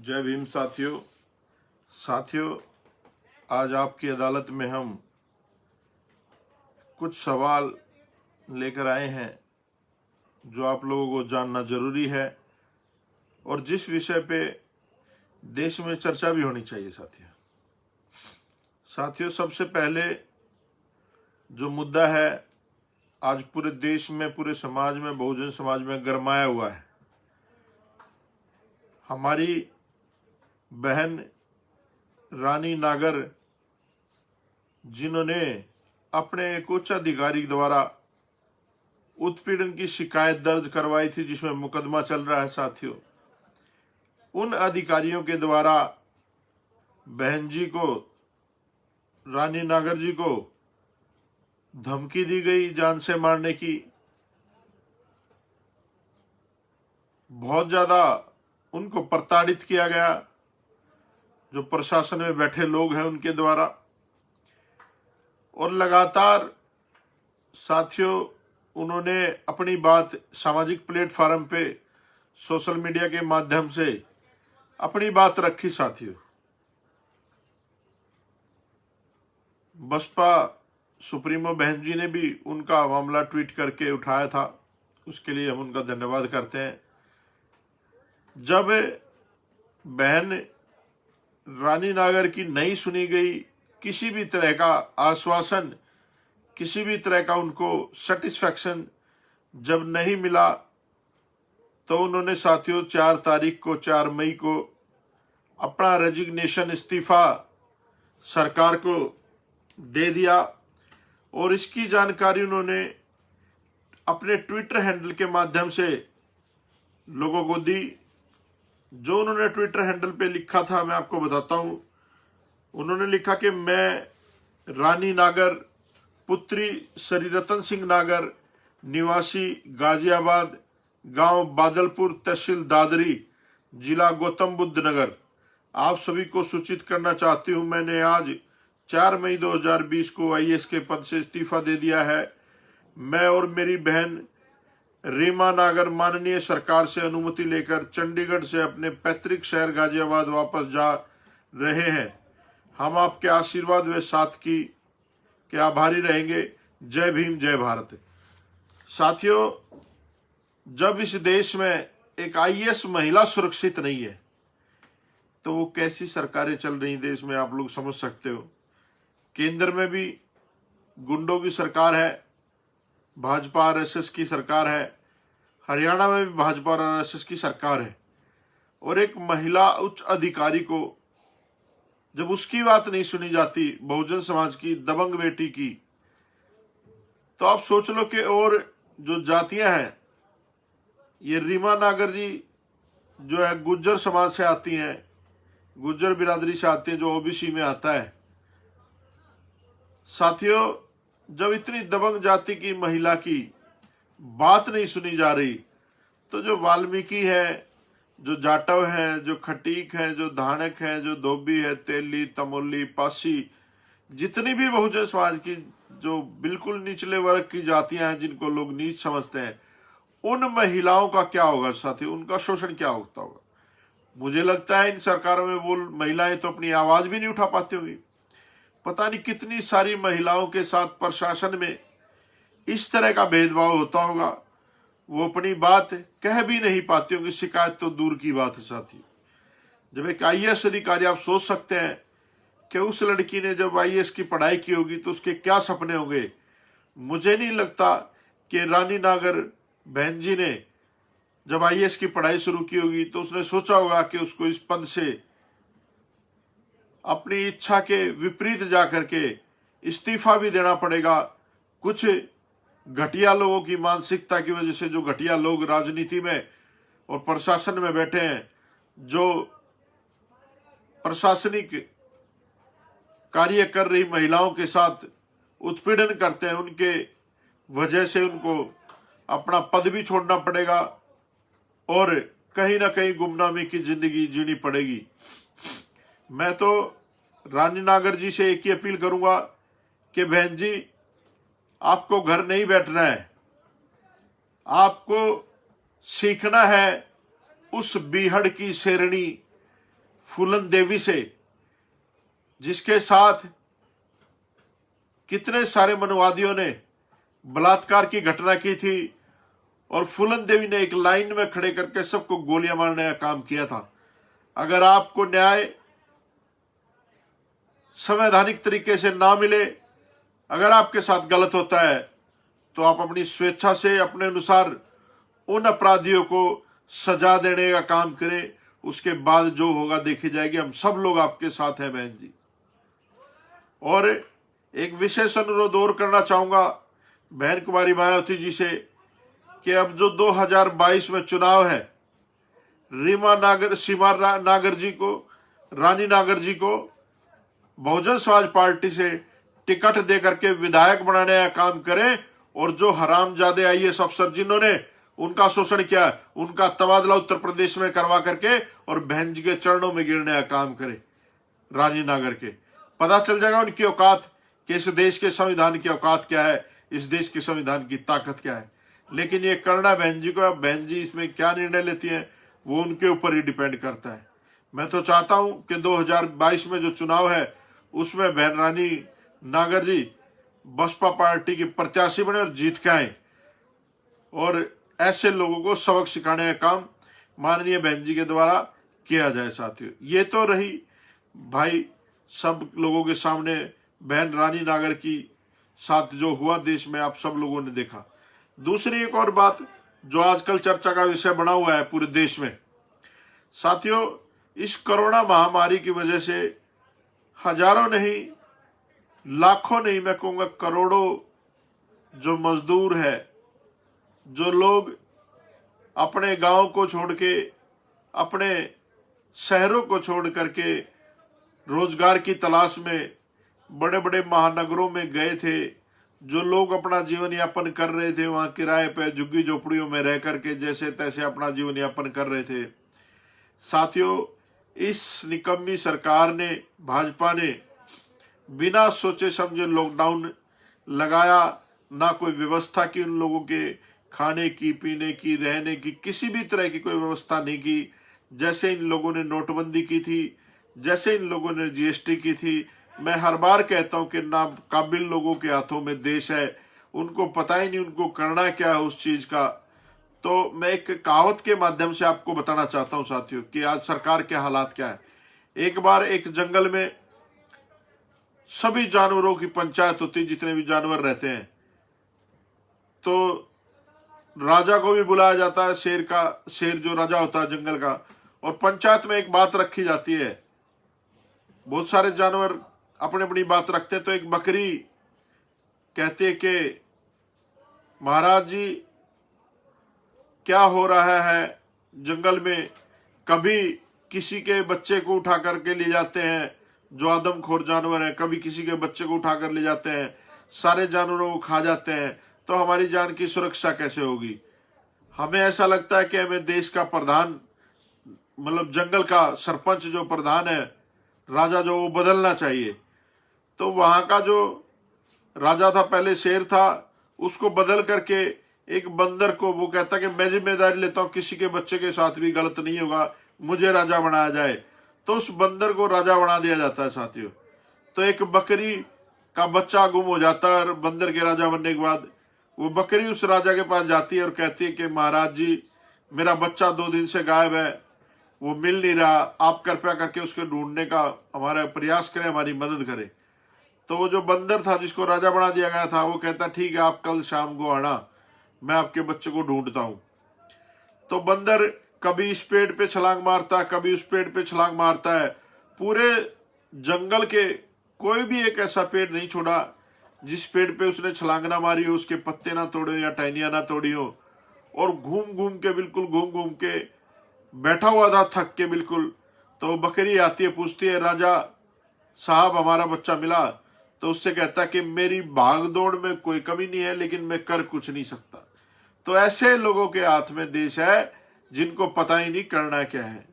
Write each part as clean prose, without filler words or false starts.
जय भीम साथियों, आज आपकी अदालत में हम कुछ सवाल लेकर आए हैं जो आप लोगों को जानना जरूरी है और जिस विषय पे देश में चर्चा भी होनी चाहिए। साथियों, सबसे पहले जो मुद्दा है आज पूरे देश में, पूरे समाज में, बहुजन समाज में गरमाया हुआ है। हमारी बहन रानी नागर, जिन्होंने अपने एक उच्च अधिकारी द्वारा उत्पीड़न की शिकायत दर्ज करवाई थी, जिसमें मुकदमा चल रहा है साथियों, उन अधिकारियों के द्वारा बहन जी को, रानी नागर जी को धमकी दी गई जान से मारने की। बहुत ज्यादा उनको प्रताड़ित किया गया, जो प्रशासन में बैठे लोग हैं उनके द्वारा। और लगातार साथियों उन्होंने अपनी बात सामाजिक प्लेटफॉर्म पे, सोशल मीडिया के माध्यम से अपनी बात रखी। साथियों, बसपा सुप्रीमो बहन जी ने भी उनका मामला ट्वीट करके उठाया था, उसके लिए हम उनका धन्यवाद करते हैं। जब बहन रानी नागर की नहीं सुनी गई, किसी भी तरह का आश्वासन, किसी भी तरह का उनको सेटिस्फैक्शन जब नहीं मिला, तो उन्होंने साथियों 4 मई को अपना रेजिग्नेशन, इस्तीफा सरकार को दे दिया। और इसकी जानकारी उन्होंने अपने ट्विटर हैंडल के माध्यम से लोगों को दी। जो उन्होंने ट्विटर हैंडल पे लिखा था मैं आपको बताता हूं। उन्होंने लिखा कि मैं रानी नागर, पुत्री श्रीरतन सिंह नागर, निवासी गाजियाबाद, गांव बादलपुर, तहसील दादरी, जिला गौतम बुद्ध नगर, आप सभी को सूचित करना चाहती हूं, मैंने आज 4 मई 2020 को आईएएस के पद से इस्तीफा दे दिया है। मैं और मेरी बहन रीमा नागर माननीय सरकार से अनुमति लेकर चंडीगढ़ से अपने पैतृक शहर गाजियाबाद वापस जा रहे हैं। हम आपके आशीर्वाद व साथ की के आभारी रहेंगे। जय भीम, जय भारत। साथियों, जब इस देश में एक आईएएस महिला सुरक्षित नहीं है तो वो कैसी सरकारें चल रही देश में, आप लोग समझ सकते हो। केंद्र में भी गुंडों की सरकार है, भाजपा आरएसएस की सरकार है, हरियाणा में भी भाजपा और आरएसएस की सरकार है। और एक महिला उच्च अधिकारी को जब उसकी बात नहीं सुनी जाती, बहुजन समाज की दबंग बेटी की, तो आप सोच लो कि और जो जातियां हैं, ये रीमा नागर जी जो है गुज्जर समाज से आती हैं, गुज्जर बिरादरी से आती है, जो ओबीसी में आता है। साथियों, जब इतनी दबंग जाति की महिला की बात नहीं सुनी जा रही, तो जो वाल्मीकि है, जो जाटव है, जो खटीक है, जो धानक है, जो धोबी है, तेली, तमोली, पासी, जितनी भी बहुजन समाज की जो बिल्कुल निचले वर्ग की जातियां हैं, जिनको लोग नीच समझते हैं, उन महिलाओं का क्या होगा साथी, उनका शोषण क्या होता होगा। मुझे लगता है इन सरकारों में वो महिलाएं तो अपनी आवाज भी नहीं उठा पाती होंगी। पता नहीं कितनी सारी महिलाओं के साथ प्रशासन में इस तरह का भेदभाव होता होगा, वो अपनी बात कह भी नहीं पाती होंगी। शिकायत तो दूर की बात है साथी। जब एक आईएएस अधिकारी, आप सोच सकते हैं कि उस लड़की ने जब आईएएस की पढ़ाई की होगी तो उसके क्या सपने होंगे। मुझे नहीं लगता कि रानी नागर बहन जी ने जब आईएएस की पढ़ाई शुरू की होगी तो उसने सोचा होगा कि उसको इस पद से अपनी इच्छा के विपरीत जाकर के इस्तीफा भी देना पड़ेगा। कुछ घटिया लोगों की मानसिकता की वजह से, जो घटिया लोग राजनीति में और प्रशासन में बैठे हैं, जो प्रशासनिक कार्य कर रही महिलाओं के साथ उत्पीड़न करते हैं, उनके वजह से उनको अपना पद भी छोड़ना पड़ेगा और कहीं ना कहीं गुमनामी की जिंदगी जीनी पड़ेगी। मैं तो रानी नागर जी से एक ही अपील करूंगा कि बहन जी, आपको घर नहीं बैठना है, आपको सीखना है उस बीहड़ की शेरनी फूलन देवी से, जिसके साथ कितने सारे मनुवादियों ने बलात्कार की घटना की थी, और फूलन देवी ने एक लाइन में खड़े करके सबको गोलियां मारने का काम किया था। अगर आपको न्याय संवैधानिक तरीके से ना मिले, अगर आपके साथ गलत होता है, तो आप अपनी स्वेच्छा से अपने अनुसार उन अपराधियों को सजा देने का काम करें। उसके बाद जो होगा देखी जाएगी। हम सब लोग आपके साथ हैं बहन जी। और एक विशेष अनुरोध और करना चाहूंगा बहन कुमारी मायावती जी से कि अब जो 2022 में चुनाव है, रानी नागर जी को बहुजन समाज पार्टी से टिकट दे करके विधायक बनाने का काम करें, और जो हरामजादे आईएएस अफसर जिन्होंने उनका शोषण किया, उनका तबादला उत्तर प्रदेश में करवा करके और बहन जी के चरणों में गिरने का काम करें। रानी नागर के पता चल जाएगा उनकी औकात, कि इस देश के संविधान की औकात क्या है, इस देश के संविधान की ताकत क्या है। लेकिन ये करना बहन जी को, अब बहन जी इसमें क्या निर्णय लेती हैं वो उनके ऊपर ही डिपेंड करता है। मैं तो चाहता हूं कि 2022 में जो चुनाव है उसमें बहन रानी नागर जी बसपा पार्टी की प्रत्याशी बने और जीत के आए, और ऐसे लोगों को सबक सिखाने का काम माननीय बहन जी के द्वारा किया जाए। साथियों, ये तो रही भाई सब लोगों के सामने बहन रानी नागर की साथ जो हुआ देश में, आप सब लोगों ने देखा। दूसरी एक और बात जो आजकल चर्चा का विषय बना हुआ है पूरे देश में, साथियों, इस कोरोना महामारी की वजह से हजारों नहीं, लाखों नहीं, मैं कहूंगा करोड़ों जो मजदूर है, जो लोग अपने गांव को छोड़ के, अपने शहरों को छोड़ करके रोजगार की तलाश में बड़े बड़े महानगरों में गए थे, जो लोग अपना जीवन यापन कर रहे थे वहां किराए पे झुग्गी झोपड़ियों में रह करके जैसे तैसे अपना जीवन यापन कर रहे थे। साथियों, इस निकम्मी सरकार ने, भाजपा ने बिना सोचे समझे लॉकडाउन लगाया, ना कोई व्यवस्था की उन लोगों के खाने की, पीने की, रहने की, किसी भी तरह की कोई व्यवस्था नहीं की। जैसे इन लोगों ने नोटबंदी की थी, जैसे इन लोगों ने जीएसटी की थी। मैं हर बार कहता हूं कि ना काबिल लोगों के हाथों में देश है, उनको पता ही नहीं उनको करना क्या है उस चीज का। तो मैं एक कहावत के माध्यम से आपको बताना चाहता हूं साथियों कि आज सरकार के हालात क्या है। एक बार एक जंगल में सभी जानवरों की पंचायत होती, जितने भी जानवर रहते हैं, तो राजा को भी बुलाया जाता है, शेर जो राजा होता है जंगल का, और पंचायत में एक बात रखी जाती है। बहुत सारे जानवर अपनी अपनी बात रखते हैं। तो एक बकरी कहती है कि महाराज जी क्या हो रहा है जंगल में, कभी किसी के बच्चे को उठा करके ले जाते हैं जो आदमखोर जानवर है, कभी किसी के बच्चे को उठाकर ले जाते हैं, सारे जानवरों को खा जाते हैं, तो हमारी जान की सुरक्षा कैसे होगी। हमें ऐसा लगता है कि हमें देश का प्रधान, मतलब जंगल का सरपंच जो प्रधान है, राजा जो, वो बदलना चाहिए। तो वहां का जो राजा था, पहले शेर था, उसको बदल करके एक बंदर को, वो कहता कि मैं जिम्मेदारी लेता हूं, किसी के बच्चे के साथ भी गलत नहीं होगा, मुझे राजा बनाया जाए। तो उस बंदर को राजा बना दिया जाता है साथियों। तो एक बकरी का बच्चा गुम हो जाता है, और बंदर के राजा बनने के बाद वो बकरी उस राजा के पास जाती है और कहती है कि महाराज जी मेरा बच्चा 2 दिन से गायब है, वो मिल नहीं रहा, आप कृपया करके उसके ढूंढने का हमारा प्रयास करें, हमारी मदद करें। तो वो जो बंदर था जिसको राजा बना दिया गया था, वो कहता ठीक है आप कल शाम को आना, मैं आपके बच्चे को ढूंढता हूं। तो बंदर कभी इस पेड़ पे छलांग मारता है, कभी उस पेड़ पे छलांग मारता है। पूरे जंगल के कोई भी एक ऐसा पेड़ नहीं छोड़ा जिस पेड़ पे उसने छलांग ना मारी हो, उसके पत्ते ना तोड़े हो या टहनियां ना तोड़ी हो। और घूम घूम के बैठा हुआ था थक के बिल्कुल। तो बकरी आती है, पूछती है राजा साहब हमारा बच्चा मिला। तो उससे कहता कि मेरी भाग दौड़ में कोई कमी नहीं है, लेकिन मैं कर कुछ नहीं सकता। तो ऐसे लोगों के हाथ में देश है जिनको पता ही नहीं करना क्या है।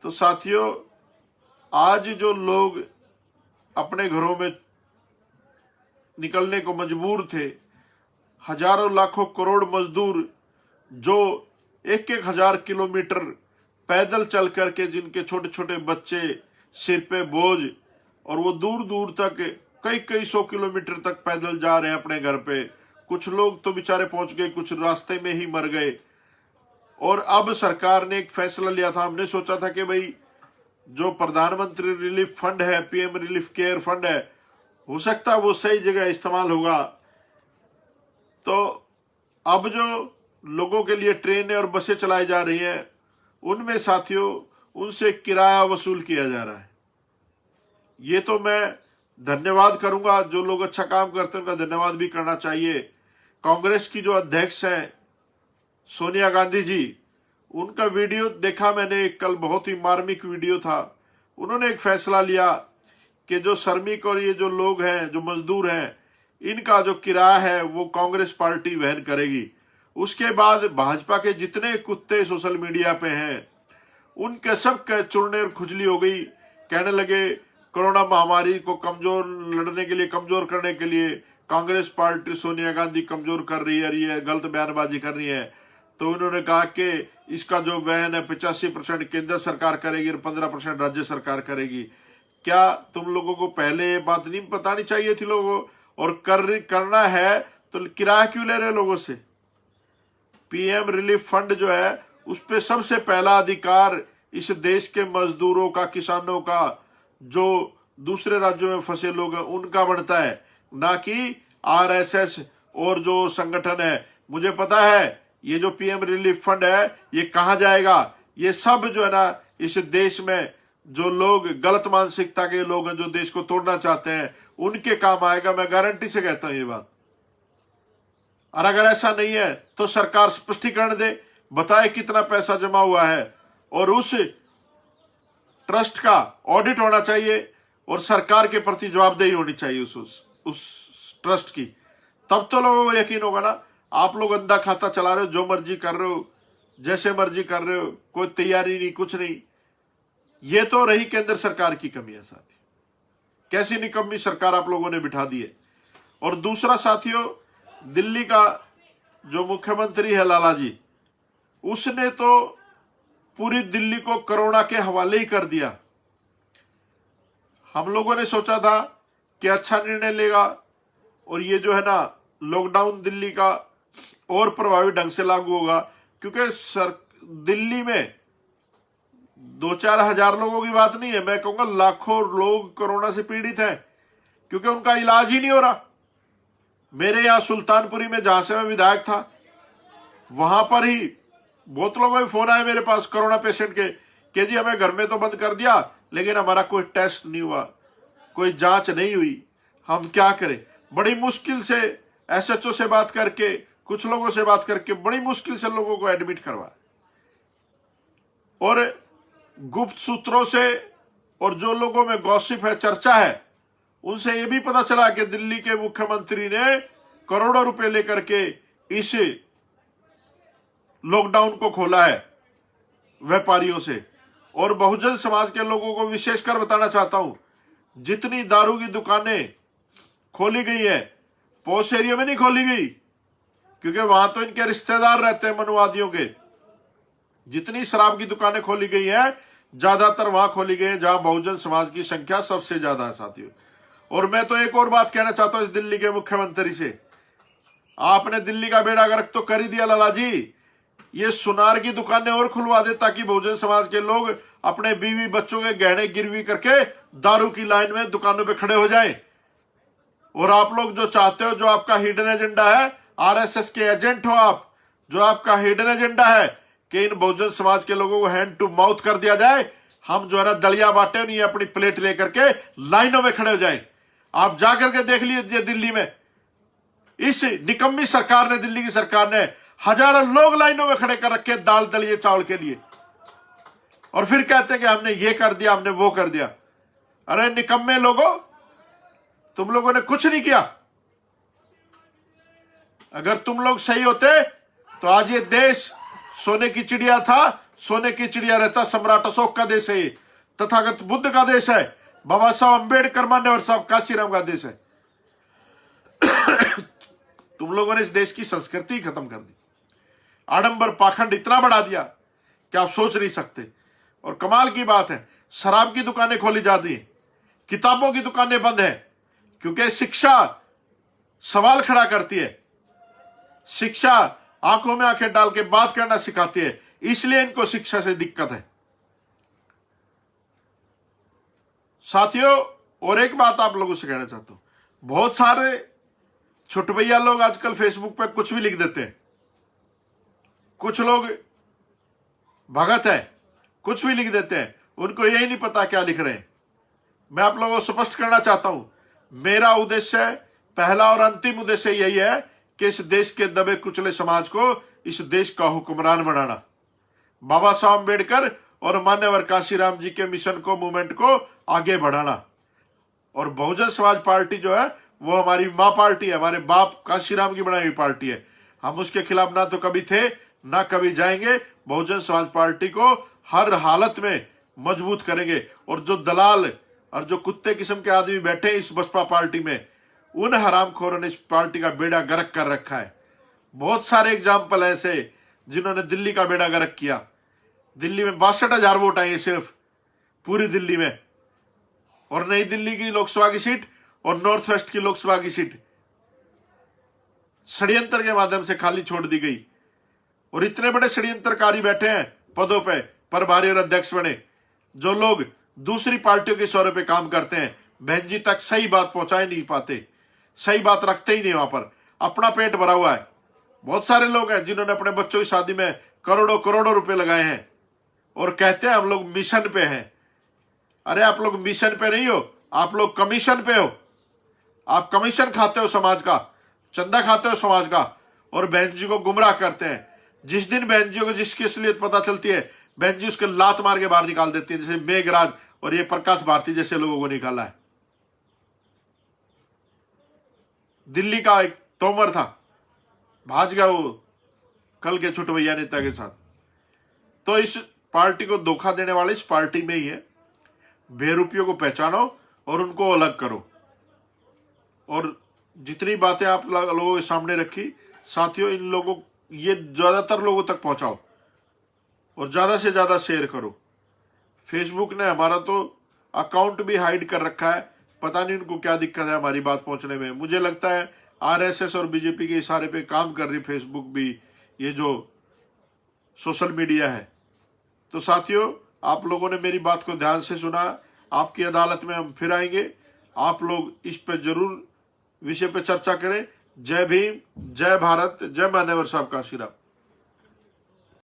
तो साथियों, आज जो लोग अपने घरों में निकलने को मजबूर थे, हजारों लाखों करोड़ मजदूर जो 1-1 हजार किलोमीटर पैदल चल करके, जिनके छोटे छोटे बच्चे सिर पे बोझ, और वो दूर दूर तक कई कई 100 किलोमीटर तक पैदल जा रहे हैं अपने घर पे। कुछ लोग तो बेचारे पहुंच गए, कुछ रास्ते में ही मर गए। और अब सरकार ने एक फैसला लिया था, हमने सोचा था कि भाई जो प्रधानमंत्री रिलीफ फंड है, पीएम रिलीफ केयर फंड है, हो सकता है वो सही जगह इस्तेमाल होगा। तो अब जो लोगों के लिए ट्रेनें और बसें चलाई जा रही हैं, उनमें साथियों उनसे किराया वसूल किया जा रहा है। ये तो मैं धन्यवाद करूंगा, जो लोग अच्छा काम करते हैं उनका धन्यवाद भी करना चाहिए। कांग्रेस की जो अध्यक्ष हैं सोनिया गांधी जी, उनका वीडियो देखा मैंने कल, बहुत ही मार्मिक वीडियो था। उन्होंने एक फैसला लिया कि जो श्रमिक और ये जो लोग हैं, जो मजदूर हैं, इनका जो किराया है वो कांग्रेस पार्टी वहन करेगी। उसके बाद भाजपा के जितने कुत्ते सोशल मीडिया पे हैं, उनके सबके चुड़ने और खुजली हो गई। कहने लगे कोरोना महामारी को कमजोर लड़ने के लिए, कमजोर करने के लिए कांग्रेस पार्टी सोनिया गांधी कमजोर कर रही है, ये गलत बयानबाजी कर रही है। तो उन्होंने कहा कि इसका जो वहन है 85% केंद्र सरकार करेगी और 15% राज्य सरकार करेगी। क्या तुम लोगों को पहले ये बात नहीं बतानी चाहिए थी लोगों? और करना है तो किराया क्यों ले रहे लोगों से? पीएम रिलीफ फंड जो है उस पे सबसे पहला अधिकार इस देश के मजदूरों का, किसानों का, जो दूसरे राज्यों में फंसे लोग हैं उनका बनता है, ना कि आरएसएस और जो संगठन है। मुझे पता है ये जो पीएम रिलीफ फंड है ये कहां जाएगा। ये सब जो है ना, इस देश में जो लोग गलत मानसिकता के लोग हैं, जो देश को तोड़ना चाहते हैं, उनके काम आएगा। मैं गारंटी से कहता हूं ये बात। और अगर ऐसा नहीं है तो सरकार स्पष्टीकरण दे, बताए कितना पैसा जमा हुआ है, और उस ट्रस्ट का ऑडिट होना चाहिए और सरकार के प्रति जवाबदेही होनी चाहिए उस ट्रस्ट की। तब तो लोगों को यकीन होगा ना। आप लोग अंधा खाता चला रहे हो, जो मर्जी कर रहे हो, जैसे मर्जी कर रहे हो, कोई तैयारी नहीं, कुछ नहीं। ये तो रही केंद्र सरकार की कमी है साथी। कैसी निकम्मी सरकार आप लोगों ने बिठा दी है। और दूसरा साथियों, दिल्ली का जो मुख्यमंत्री है लाला जी, उसने तो पूरी दिल्ली को कोरोना के हवाले ही कर दिया। हम लोगों ने सोचा था कि अच्छा निर्णय लेगा और ये जो है ना लॉकडाउन दिल्ली का और प्रभावी ढंग से लागू होगा, क्योंकि दिल्ली में 2-4 हजार लोगों की बात नहीं है, मैं कहूंगा लाखों लोग कोरोना से पीड़ित हैं, क्योंकि उनका इलाज ही नहीं हो रहा। मेरे यहां सुल्तानपुरी में, जहां से मैं विधायक था, वहां पर ही बहुत लोगों के फोन आए मेरे पास कोरोना पेशेंट के, कि जी हमें घर में तो बंद कर दिया लेकिन हमारा कोई टेस्ट नहीं हुआ, कोई जांच नहीं हुई, हम क्या करें। बड़ी मुश्किल से एसएचओ से बात करके, कुछ लोगों से बात करके, बड़ी मुश्किल से लोगों को एडमिट करवाया। और गुप्त सूत्रों से और जो लोगों में गॉसिप है, चर्चा है, उनसे यह भी पता चला कि दिल्ली के मुख्यमंत्री ने करोड़ों रुपए लेकर के इस लॉकडाउन को खोला है व्यापारियों से। और बहुजन समाज के लोगों को विशेषकर बताना चाहता हूं, जितनी दारू की दुकानें खोली गई है, पॉश एरिया में नहीं खोली गई, क्योंकि वहां तो इनके रिश्तेदार रहते हैं मनुवादियों के। जितनी शराब की दुकानें खोली गई हैं, ज्यादातर वहां खोली गई है जहां बहुजन समाज की संख्या सबसे ज्यादा है साथियों। और मैं तो एक और बात कहना चाहता हूं इस दिल्ली के मुख्यमंत्री से, आपने दिल्ली का बेड़ा गर्क तो कर ही दिया लाला जी। ये सुनार की दुकानें और खुलवा दे ताकि बहुजन समाज के लोग अपने बीवी बच्चों के गहने गिरवी करके दारू की लाइन में दुकानों पे खड़े हो जाएं। और आप लोग जो चाहते हो, जो आपका हिडन एजेंडा है, आरएसएस के एजेंट हो आप, जो आपका हिडन एजेंडा है कि इन बहुजन समाज के लोगों को हैंड टू माउथ कर दिया जाए, हम जो है ना दलिया बांटे नहीं, अपनी प्लेट लेकर के लाइनों में खड़े हो जाएं। आप जाकर के देख लीजिए दिल्ली में इस निकम्मी सरकार ने, दिल्ली की सरकार ने हजारों लोग लाइनों में खड़े कर रखे दाल दलिए चावल के लिए, और फिर कहते हैं कि हमने ये कर दिया, हमने वो कर दिया। अरे निकम्मे लोगों, तुम लोगों ने कुछ नहीं किया। अगर तुम लोग सही होते तो आज ये देश सोने की चिड़िया था, सोने की चिड़िया रहता। सम्राट अशोक का देश है ये, तथागत बुद्ध का देश है, बाबा साहब अंबेडकर मान्यवर साहब काशीराम का देश है। तुम लोगों ने इस देश की संस्कृति खत्म कर दी, आडंबर पाखंड इतना बढ़ा दिया कि आप सोच नहीं सकते। और कमाल की बात है, शराब की दुकानें खोली जाती हैं, किताबों की दुकानें बंद है, क्योंकि शिक्षा सवाल खड़ा करती है, शिक्षा आंखों में आंखें डाल के बात करना सिखाती है, इसलिए इनको शिक्षा से दिक्कत है। साथियों, और एक बात आप लोगों से कहना चाहता हूं, बहुत सारे छोटे भैया लोग आजकल फेसबुक पर कुछ भी लिख देते हैं, कुछ लोग भगत है, कुछ भी लिख देते हैं, उनको यही नहीं पता क्या लिख रहे हैं। मैं आप लोगों को स्पष्ट करना चाहता हूं, मेरा उद्देश्य, पहला और अंतिम उद्देश्य यही है कि इस देश के दबे कुचले समाज को इस देश का हुक्मरान बनाना, बाबा साहब अम्बेडकर और मान्यवर कांशीराम जी के मिशन को, मूवमेंट को आगे बढ़ाना। और बहुजन समाज पार्टी जो है वो हमारी मां पार्टी है, हमारे बाप कांशीराम की बनाई हुई पार्टी है। हम उसके खिलाफ ना तो कभी थे ना कभी जाएंगे। बहुजन समाज पार्टी को हर हालत में मजबूत करेंगे। और जो दलाल और जो कुत्ते किस्म के आदमी बैठे इस बसपा पार्टी में, उन हरामखोरों ने इस पार्टी का बेड़ा गर्क कर रखा है। बहुत सारे एग्जाम्पल ऐसे जिन्होंने दिल्ली का बेड़ा गर्क किया। दिल्ली में 62,000 वोट आए सिर्फ पूरी दिल्ली में, और नई दिल्ली की लोकसभा की सीट और नॉर्थ वेस्ट की लोकसभा की सीट षड्यंत्र के माध्यम से खाली छोड़ दी गई। और इतने बड़े षड्यंत्रकारी बैठे हैं पदों पे, प्रभारी और अध्यक्ष बने, जो लोग दूसरी पार्टियों के सौरे पे काम करते हैं, बहन जी तक सही बात पहुंचा ही नहीं पाते, सही बात रखते ही नहीं, वहां पर अपना पेट भरा हुआ है। बहुत सारे लोग हैं जिन्होंने अपने बच्चों की शादी में करोड़ों करोड़ों रुपए लगाए हैं और कहते हैं हम लोग मिशन पे हैं। अरे आप लोग मिशन पे नहीं हो, आप लोग कमीशन पे हो। आप कमीशन खाते हो समाज का, चंदा खाते हो समाज का, और बहन जी को गुमराह करते हैं। जिस दिन बहन जी को जिसकी असलियत पता चलती है, बहन जी उसके लात मार के बाहर निकाल देती है, जैसे मेघराज और ये प्रकाश भारती जैसे लोगों को निकाला है। दिल्ली का एक तोमर था, भाज गया वो कल के छोटे भैया नेता के साथ। तो इस पार्टी को धोखा देने वाले इस पार्टी में ही है। बेरूपियों को पहचानो और उनको अलग करो। और जितनी बातें आप लोगों के सामने रखी, साथियों, इन लोगों ये ज्यादातर लोगों तक पहुंचाओ और ज्यादा से ज्यादा शेयर करो। फेसबुक ने हमारा तो अकाउंट भी हाइड कर रखा है, पता नहीं उनको क्या दिक्कत है हमारी बात पहुंचने में। मुझे लगता है आरएसएस और बीजेपी के इशारे पे काम कर रही फेसबुक भी, ये जो सोशल मीडिया है। तो साथियों, आप लोगों ने मेरी बात को ध्यान से सुना। आपकी अदालत में हम फिर आएंगे, आप लोग इस पे जरूर विषय पे चर्चा करें। जय भीम, जय भारत, जय मान्यवर साहब कांशीराम।